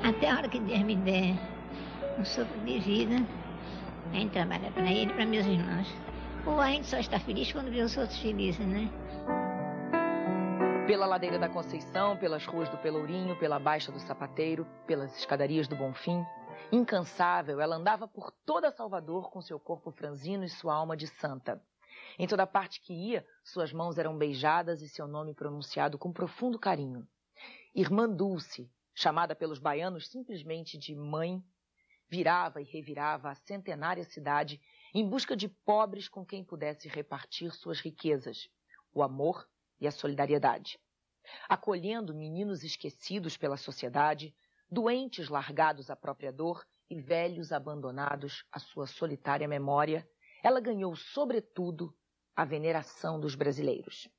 Até a hora que Deus me der um sopro de vida, a gente trabalha para ele e para meus irmãos. Ou a gente só está feliz quando vê os outros felizes, né? Pela ladeira da Conceição, pelas ruas do Pelourinho, pela Baixa do Sapateiro, pelas escadarias do Bonfim, incansável, ela andava por toda Salvador com seu corpo franzino e sua alma de santa. Em toda parte que ia, suas mãos eram beijadas e seu nome pronunciado com profundo carinho. Irmã Dulce, chamada pelos baianos simplesmente de mãe, virava e revirava a centenária cidade em busca de pobres com quem pudesse repartir suas riquezas, o amor e a solidariedade. Acolhendo meninos esquecidos pela sociedade, doentes largados à própria dor e velhos abandonados à sua solitária memória, ela ganhou, sobretudo, a veneração dos brasileiros.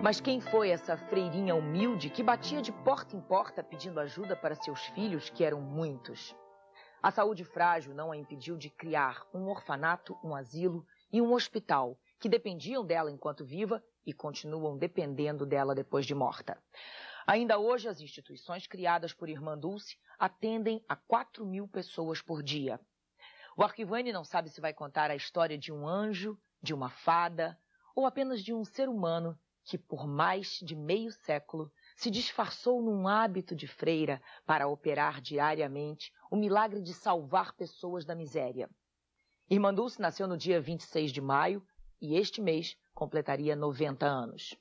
Mas quem foi essa freirinha humilde que batia de porta em porta pedindo ajuda para seus filhos, que eram muitos? A saúde frágil não a impediu de criar um orfanato, um asilo e um hospital que dependiam dela enquanto viva e continuam dependendo dela depois de morta. Ainda hoje, as instituições criadas por Irmã Dulce atendem a 4.000 pessoas por dia. O Arquivani não sabe se vai contar a história de um anjo, de uma fada ou apenas de um ser humano que por mais de meio século se disfarçou num hábito de freira para operar diariamente o milagre de salvar pessoas da miséria. Irmã Dulce nasceu no dia 26 de maio e este mês completaria 90 anos.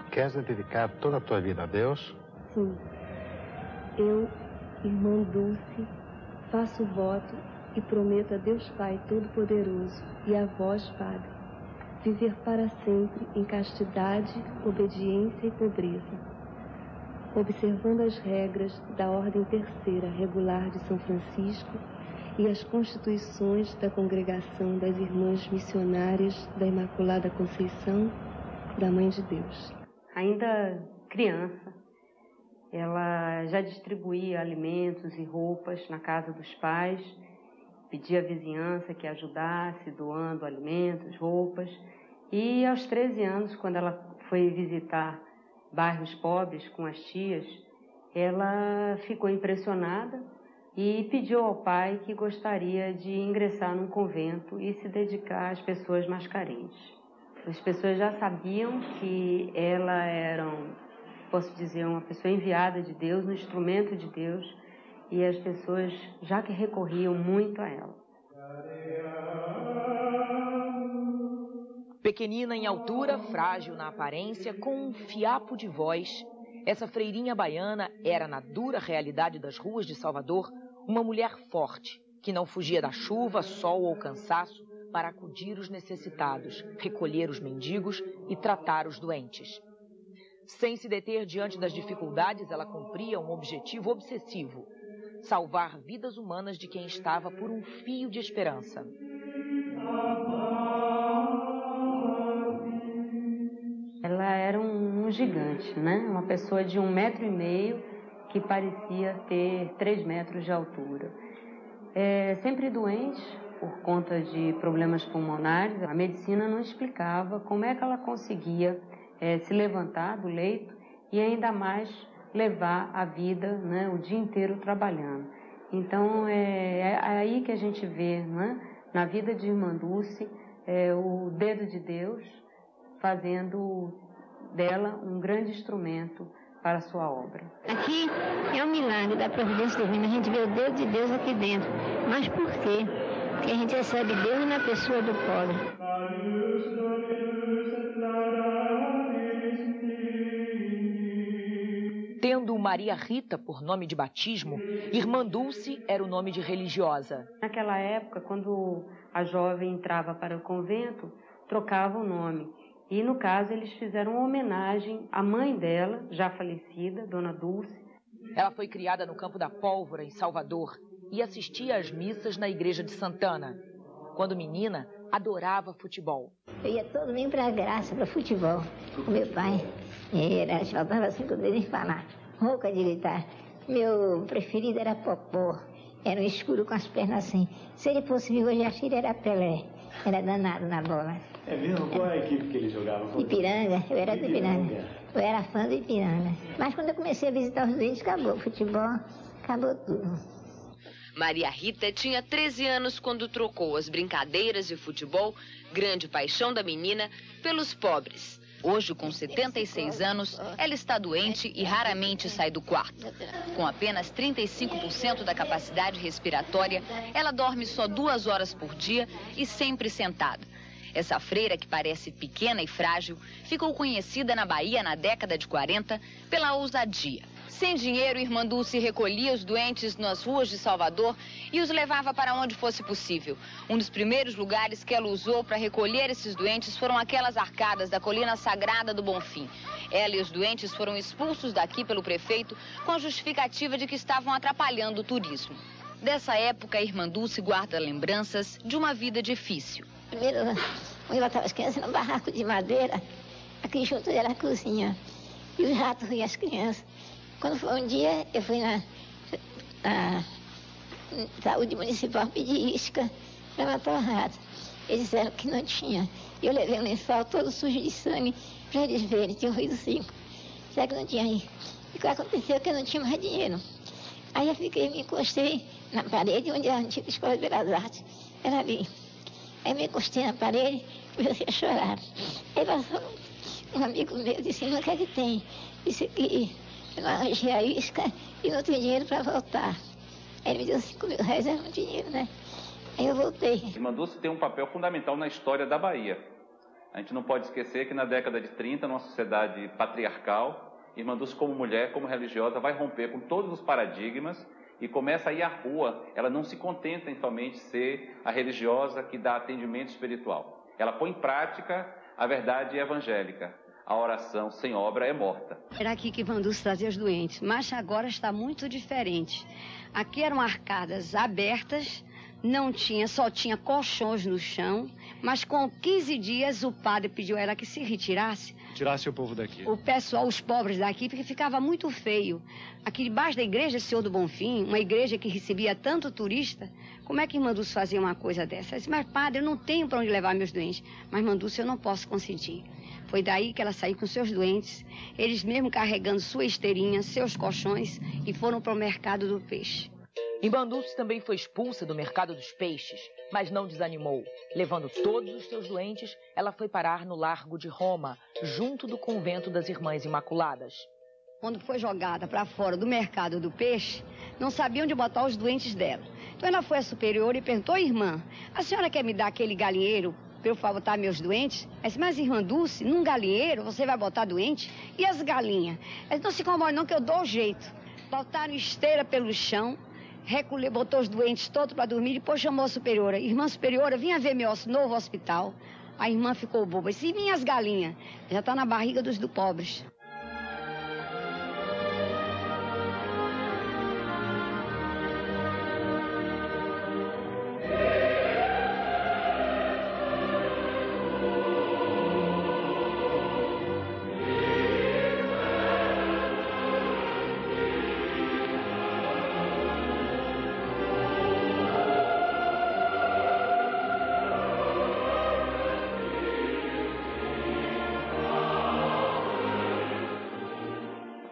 Queres dedicar toda a tua vida a Deus? Sim. Eu, Irmã Dulce, faço voto e prometo a Deus Pai Todo-Poderoso e a vós, Padre, viver para sempre em castidade, obediência e pobreza, observando as regras da Ordem Terceira Regular de São Francisco e as constituições da Congregação das Irmãs Missionárias da Imaculada Conceição, da Mãe de Deus. Ainda criança, ela já distribuía alimentos e roupas na casa dos pais, pedia à vizinhança que ajudasse doando alimentos, roupas. E aos 13 anos, quando ela foi visitar bairros pobres com as tias, ela ficou impressionada e pediu ao pai que gostaria de ingressar num convento e se dedicar às pessoas mais carentes. As pessoas já sabiam que ela era, posso dizer, uma pessoa enviada de Deus, um instrumento de Deus, e as pessoas já que recorriam muito a ela. Pequenina em altura, frágil na aparência, com um fiapo de voz, essa freirinha baiana era, na dura realidade das ruas de Salvador, uma mulher forte, que não fugia da chuva, sol ou cansaço, para acudir os necessitados, recolher os mendigos e tratar os doentes. Sem se deter diante das dificuldades, ela cumpria um objetivo obsessivo: salvar vidas humanas de quem estava por um fio de esperança. Ela era um gigante, né? Uma pessoa de 1,5 metro que parecia ter 3 metros de altura. Sempre doente, por conta de problemas pulmonares, a medicina não explicava como é que ela conseguia se levantar do leito e ainda mais levar a vida, né, o dia inteiro trabalhando. Então é aí que a gente vê, né, na vida de Irmã Dulce o dedo de Deus fazendo dela um grande instrumento para a sua obra. Aqui é um milagre da providência divina, a gente vê o dedo de Deus aqui dentro. Mas por quê? que a gente recebe Deus na pessoa do pobre. Tendo Maria Rita por nome de batismo, Irmã Dulce era o nome de religiosa. Naquela época, quando a jovem entrava para o convento, trocava o nome. E, no caso, eles fizeram uma homenagem à mãe dela, já falecida, Dona Dulce. Ela foi criada no Campo da Pólvora, em Salvador, e assistia às missas na igreja de Santana. Quando menina, adorava futebol. Eu ia todo domingo para a graça, para futebol, com meu pai. Era, faltava 5 vezes em falar, rouca de gritar. Meu preferido era Popó, era um escuro com as pernas assim. Se ele fosse vivo hoje, a filha era Pelé, era danado na bola. É mesmo? Qual é a equipe que ele jogava? Ipiranga, eu era do Ipiranga. Eu era fã do Ipiranga. Mas quando eu comecei a visitar os doentes, acabou o futebol, acabou tudo. Maria Rita tinha 13 anos quando trocou as brincadeiras de futebol, grande paixão da menina, pelos pobres. Hoje, com 76 anos, ela está doente e raramente sai do quarto. Com apenas 35% da capacidade respiratória, ela dorme só 2 horas por dia e sempre sentada. Essa freira, que parece pequena e frágil, ficou conhecida na Bahia na década de 40 pela ousadia. Sem dinheiro, Irmã Dulce recolhia os doentes nas ruas de Salvador e os levava para onde fosse possível. Um dos primeiros lugares que ela usou para recolher esses doentes foram aquelas arcadas da Colina Sagrada do Bonfim. Ela e os doentes foram expulsos daqui pelo prefeito com a justificativa de que estavam atrapalhando o turismo. Dessa época, a Irmã Dulce guarda lembranças de uma vida difícil. Primeiro, eu botava as crianças num barraco de madeira, aqui junto era a cozinha, e os ratos riam as crianças. Quando foi um dia, eu fui na saúde municipal pedir isca para matar o rato. Eles disseram que não tinha. Eu levei um lençol todo sujo de sangue para eles verem, tinha ruído 5. Será que não tinha aí? E o que aconteceu que eu não tinha mais dinheiro. Aí eu me encostei na parede onde era a antiga Escola de Belas Artes. Era ali. Aí me encostei na parede e comecei a chorar. Aí passou um amigo meu, disse, o que é que tem? Disse que eu não arranjei a isca e não tenho dinheiro para voltar. Aí ele me deu 5 mil reais, era muito dinheiro, né? Aí eu voltei. Irmã Dulce tem um papel fundamental na história da Bahia. A gente não pode esquecer que na década de 30, numa sociedade patriarcal, Irmã Dulce, como mulher, como religiosa, vai romper com todos os paradigmas e começa a ir à rua. Ela não se contenta em somente ser a religiosa que dá atendimento espiritual. Ela põe em prática a verdade evangélica. A oração sem obra é morta. Era aqui que Irmã Dulce trazia os doentes, mas agora está muito diferente. Aqui eram arcadas abertas, só tinha colchões no chão, mas com 15 dias o padre pediu a ela que se retirasse. Tirasse o povo daqui. O pessoal, os pobres daqui, porque ficava muito feio. Aqui debaixo da igreja Senhor do Bonfim, uma igreja que recebia tanto turista, como é que Irmã Dulce fazia uma coisa dessa? Ela disse, mas padre, eu não tenho para onde levar meus doentes. Mas Irmã Dulce, eu não posso consentir. Foi daí que ela saiu com seus doentes, eles mesmo carregando sua esteirinha, seus colchões, e foram para o mercado do peixe. Irmã Dulce também foi expulsa do mercado dos peixes, mas não desanimou. Levando todos os seus doentes, ela foi parar no Largo de Roma, junto do convento das Irmãs Imaculadas. Quando foi jogada para fora do mercado do peixe, não sabia onde botar os doentes dela. Então ela foi à superior e perguntou, irmã, a senhora quer me dar aquele galinheiro para eu botar meus doentes? Ela disse, mas Irmã Dulce, num galinheiro você vai botar doente? E as galinhas? Ela disse, não se incomode não que eu dou jeito. Botaram esteira pelo chão, recolheu, botou os doentes todos para dormir, depois chamou a superiora. Irmã superiora, vinha ver meu novo hospital. A irmã ficou boba. Disse, e minhas galinhas? Já está na barriga dos pobres.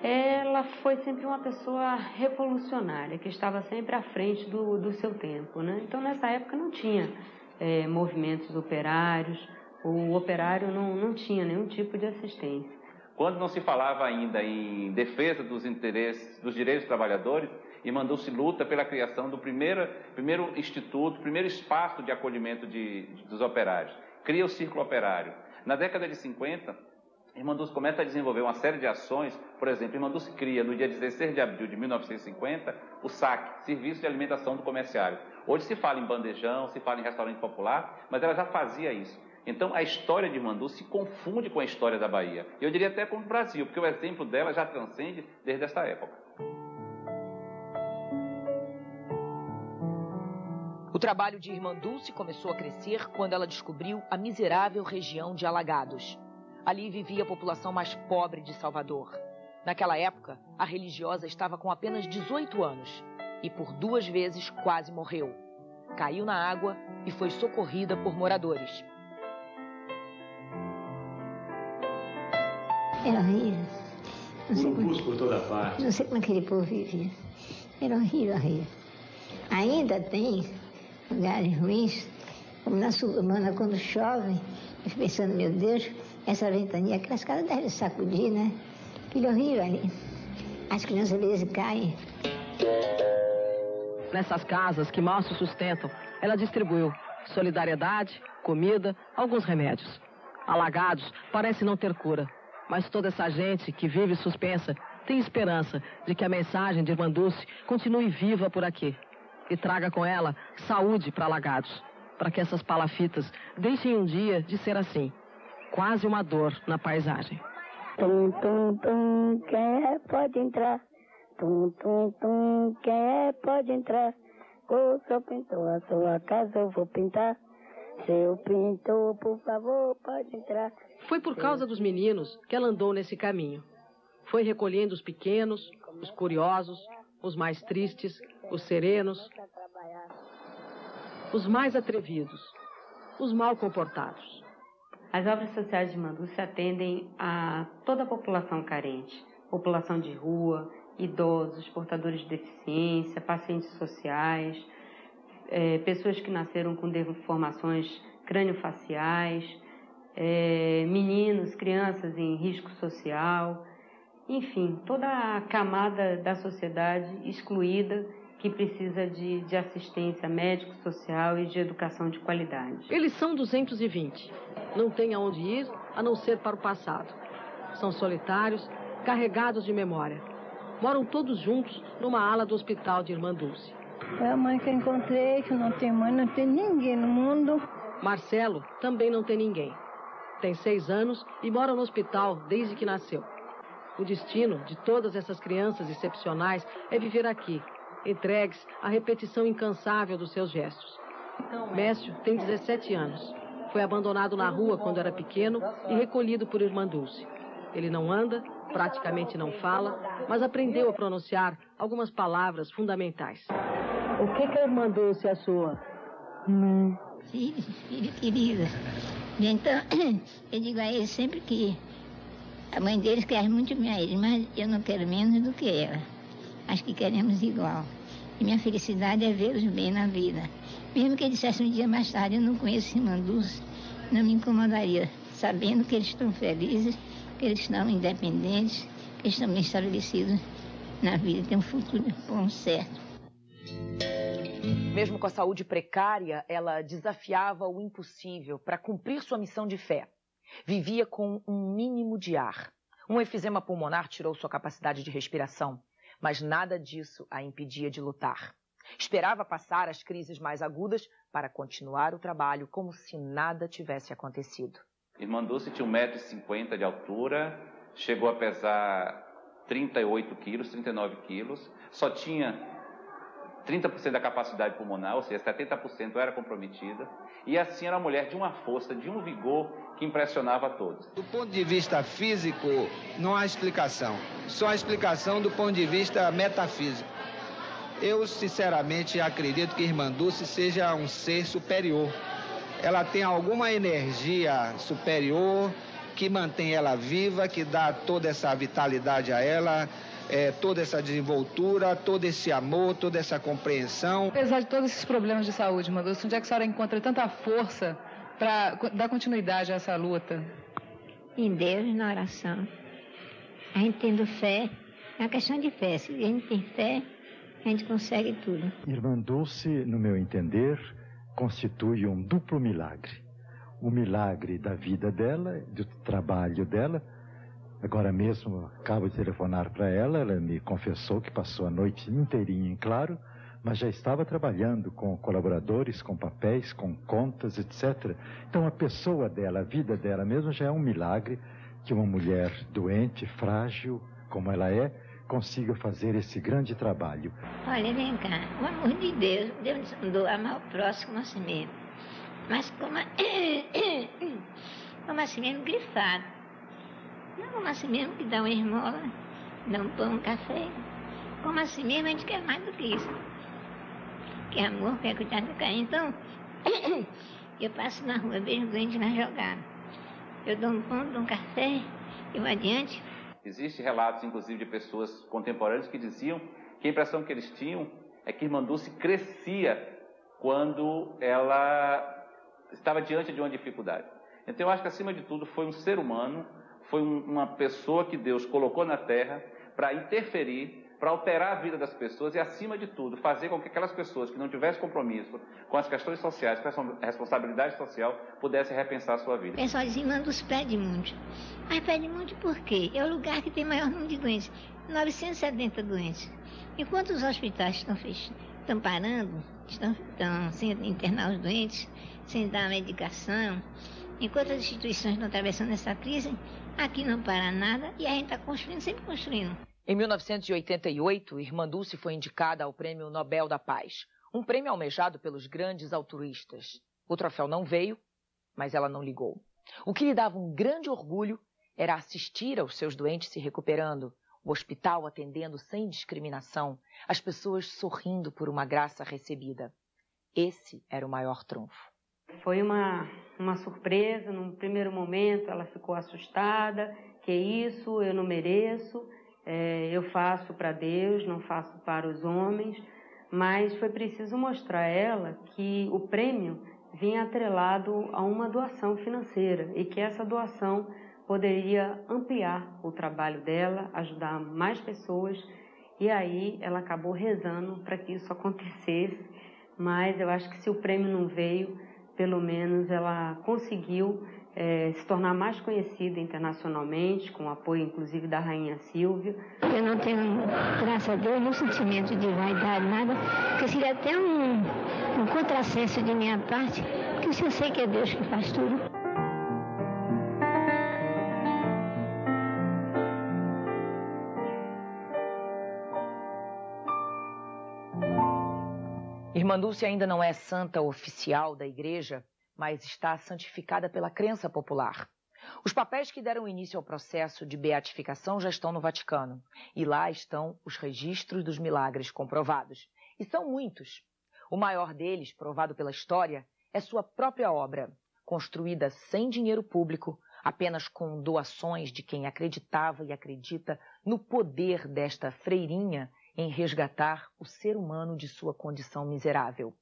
Ela foi sempre uma pessoa revolucionária, que estava sempre à frente do seu tempo, né? Então, nessa época não tinha movimentos operários, o operário não tinha nenhum tipo de assistência. Quando não se falava ainda em defesa dos interesses, dos direitos dos trabalhadores, Irmandulce luta pela criação do primeiro instituto, primeiro espaço de acolhimento dos operários. Cria o Círculo Operário. Na década de 50, Irmandulce começa a desenvolver uma série de ações. Por exemplo, Irmandulce cria, no dia 16 de abril de 1950, o SAC, Serviço de Alimentação do Comerciário. Hoje se fala em bandejão, se fala em restaurante popular, mas ela já fazia isso. Então, a história de Irmandulce se confunde com a história da Bahia. Eu diria até com o Brasil, porque o exemplo dela já transcende desde essa época. O trabalho de Irmandulce começou a crescer quando ela descobriu a miserável região de Alagados. Ali vivia a população mais pobre de Salvador. Naquela época, a religiosa estava com apenas 18 anos e por 2 vezes quase morreu. Caiu na água e foi socorrida por moradores. Era horrível. Urubus por toda parte. Não sei como aquele povo vivia. Era horrível, horrível. Ainda tem lugares ruins, como na Sul-Humana, quando chove, eu fico pensando, meu Deus, essa ventania, aquelas casas devem sacudir, né? Aquilo horrível ali. As crianças às vezes caem. Nessas casas que mal se sustentam, ela distribuiu solidariedade, comida, alguns remédios. Alagados parece não ter cura, mas toda essa gente que vive suspensa tem esperança de que a mensagem de Irmandulce continue viva por aqui e traga com ela saúde para Alagados, para que essas palafitas deixem um dia de ser assim, quase uma dor na paisagem. Tum, tum, tum, quem é pode entrar. Tum, tum, tum, quem é pode entrar. O seu pintor, a sua casa eu vou pintar. Seu pintor, por favor, pode entrar. Foi por causa dos meninos que ela andou nesse caminho. Foi recolhendo os pequenos, os curiosos, os mais tristes, os serenos, os mais atrevidos, os mal comportados. As obras sociais de Irmandulce atendem a toda a população carente, população de rua, idosos, portadores de deficiência, pacientes sociais, pessoas que nasceram com deformações crâniofaciais, meninos, crianças em risco social, enfim, toda a camada da sociedade excluída que precisa de assistência médico-social e de educação de qualidade. Eles são 220. Não têm aonde ir, a não ser para o passado. São solitários, carregados de memória. Moram todos juntos numa ala do hospital de Irmandulce. É a mãe que eu encontrei, que não tem mãe, não tem ninguém no mundo. Marcelo também não tem ninguém. Tem 6 anos e mora no hospital desde que nasceu. O destino de todas essas crianças excepcionais é viver aqui, entregues à repetição incansável dos seus gestos. Mécio tem 17 anos. Foi abandonado na rua quando era pequeno e recolhido por Irmandulce. Ele não anda, praticamente não fala, mas aprendeu a pronunciar algumas palavras fundamentais. O que a Irmandulce é sua? Filho querida. Então, eu digo a eles sempre que a mãe deles quer muito bem a eles, mas eu não quero menos do que ela. Acho que queremos igual. E minha felicidade é vê-los bem na vida. Mesmo que eles dissessem um dia mais tarde, eu não conheço Irmandulce, não me incomodaria, sabendo que eles estão felizes, que eles estão independentes, que eles estão bem estabelecidos na vida, têm um futuro bom, certo. Mesmo com a saúde precária, ela desafiava o impossível para cumprir sua missão de fé. Vivia com um mínimo de ar. Um efizema pulmonar tirou sua capacidade de respiração, mas nada disso a impedia de lutar. Esperava passar as crises mais agudas para continuar o trabalho como se nada tivesse acontecido. Irmandulce tinha 1,50 m de altura, chegou a pesar 38 quilos, 39 quilos, só tinha 30% da capacidade pulmonar, ou seja, 70% era comprometida, e assim era uma mulher de uma força, de um vigor que impressionava a todos. Do ponto de vista físico, não há explicação, só há explicação do ponto de vista metafísico. Eu, sinceramente, acredito que Irmandulce seja um ser superior. Ela tem alguma energia superior que mantém ela viva, que dá toda essa vitalidade a ela, toda essa desenvoltura, todo esse amor, toda essa compreensão. Apesar de todos esses problemas de saúde, Irmandulce, onde é que a senhora encontra tanta força para dar continuidade a essa luta? Em Deus, na oração. A gente tendo fé, é uma questão de fé. Se a gente tem fé, a gente consegue tudo. Irmã Dulce, no meu entender, constitui um duplo milagre. O milagre da vida dela, do trabalho dela. Agora mesmo acabo de telefonar para ela, ela me confessou que passou a noite inteirinha em claro, mas já estava trabalhando com colaboradores, com papéis, com contas, etc. Então a pessoa dela, a vida dela mesmo já é um milagre que uma mulher doente, frágil, como ela é, consiga fazer esse grande trabalho. Olha, vem cá, o amor de Deus nos mandou amar o próximo assim mesmo. Mas como assim mesmo grifado. Não como assim mesmo que dá uma esmola, dá um pão, um café. Como assim mesmo a gente quer mais do que isso. Que amor, quer cuidar do carinho. Então, eu passo na rua, vejo doente lá jogado. Eu dou um pão, dou um café, eu vou adiante. Existem relatos, inclusive, de pessoas contemporâneas que diziam que a impressão que eles tinham é que Irmã Dulce crescia quando ela estava diante de uma dificuldade. Então, eu acho que, acima de tudo, foi um ser humano, foi uma pessoa que Deus colocou na Terra para interferir, para alterar a vida das pessoas e, acima de tudo, fazer com que aquelas pessoas que não tivessem compromisso com as questões sociais, com a responsabilidade social, pudessem repensar a sua vida. O pessoal diz, Irmã Dulce pede muito. Mas pede muito por quê? É o lugar que tem maior número de doentes. 970 doentes. Enquanto os hospitais estão parando, estão sem internar os doentes, sem dar medicação, enquanto as instituições estão atravessando essa crise, aqui não para nada e a gente está construindo, sempre construindo. Em 1988, Irmã Dulce foi indicada ao Prêmio Nobel da Paz, um prêmio almejado pelos grandes altruístas. O troféu não veio, mas ela não ligou. O que lhe dava um grande orgulho era assistir aos seus doentes se recuperando, o hospital atendendo sem discriminação, as pessoas sorrindo por uma graça recebida. Esse era o maior trunfo. Foi uma surpresa. Num primeiro momento ela ficou assustada, que isso, eu não mereço, eu faço para Deus, não faço para os homens, mas foi preciso mostrar a ela que o prêmio vinha atrelado a uma doação financeira e que essa doação poderia ampliar o trabalho dela, ajudar mais pessoas, e aí ela acabou rezando para que isso acontecesse, mas eu acho que se o prêmio não veio, pelo menos ela conseguiu se tornar mais conhecida internacionalmente, com o apoio inclusive da Rainha Sílvia. Eu não tenho, graças a Deus, nenhum sentimento de vaidade, nada, porque seria até um contrassenso de minha parte, porque eu sei que é Deus que faz tudo. Irmã Dulce ainda não é santa oficial da Igreja, mas está santificada pela crença popular. Os papéis que deram início ao processo de beatificação já estão no Vaticano, e lá estão os registros dos milagres comprovados. E são muitos. O maior deles, provado pela história, é sua própria obra, construída sem dinheiro público, apenas com doações de quem acreditava e acredita no poder desta freirinha em resgatar o ser humano de sua condição miserável.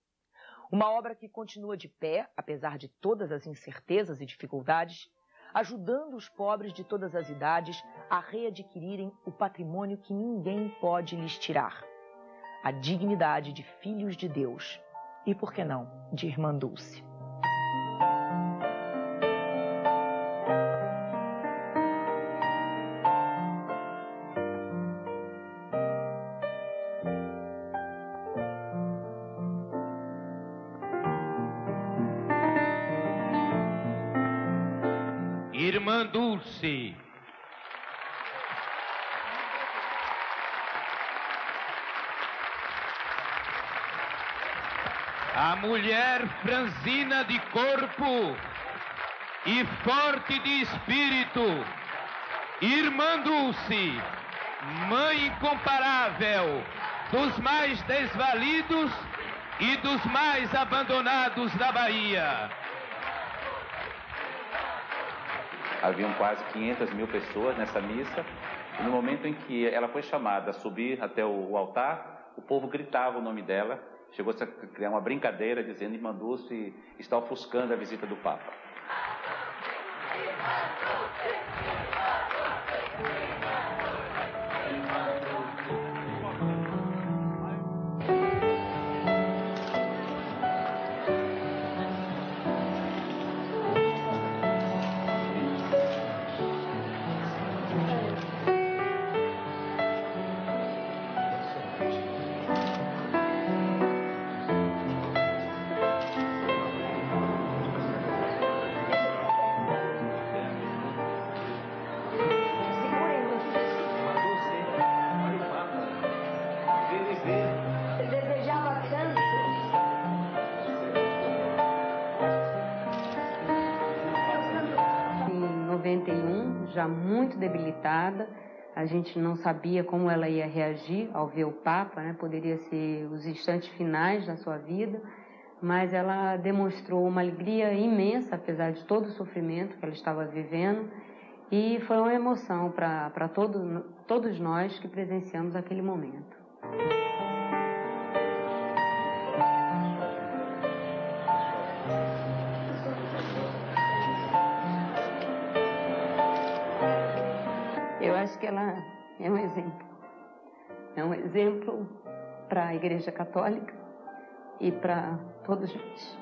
Uma obra que continua de pé, apesar de todas as incertezas e dificuldades, ajudando os pobres de todas as idades a readquirirem o patrimônio que ninguém pode lhes tirar: a dignidade de filhos de Deus e, por que não, de Irmã Dulce. Irmã Dulce. A mulher franzina de corpo e forte de espírito, Irmã Dulce, mãe incomparável dos mais desvalidos e dos mais abandonados da Bahia. Haviam quase 500 mil pessoas nessa missa, e no momento em que ela foi chamada a subir até o altar, o povo gritava o nome dela, chegou a criar uma brincadeira dizendo: Irmã Dulce está ofuscando a visita do Papa. 91, já muito debilitada. A gente não sabia como ela ia reagir ao ver o Papa, né? Poderia ser os instantes finais da sua vida, mas ela demonstrou uma alegria imensa, apesar de todo o sofrimento que ela estava vivendo, e foi uma emoção para todos nós que presenciamos aquele momento. Eu acho que ela é um exemplo. É um exemplo para a Igreja Católica e para todos nós.